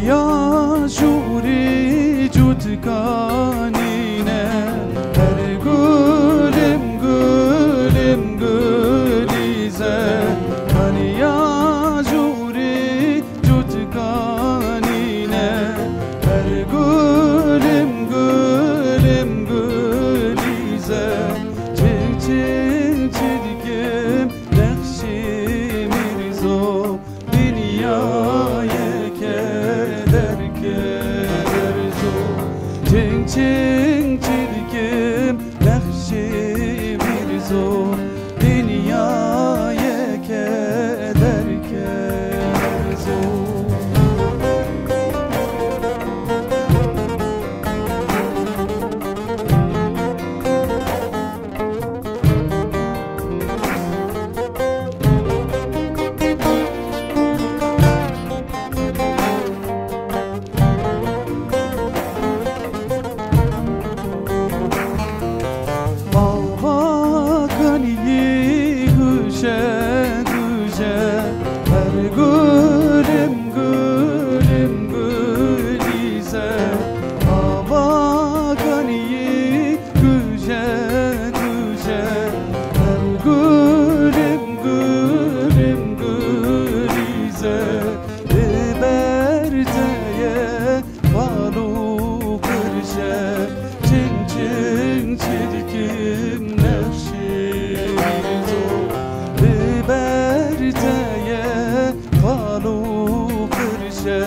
یا جوری جودکانینه هر گلم گلم گلیزه من یا جوری جودکانینه هر گلم گلم گلیزه چک چک چدگم نقشی میرزو dünyaya keder kederzo çing çing çirkim nakşi mirzo dünyaya keder kederzo her gülüm gülüm gülize hava ganiyi güce güce her gülüm gülüm gülize berteye balu kırşe çin çin çirkim nefşirizo berteye balu kırşe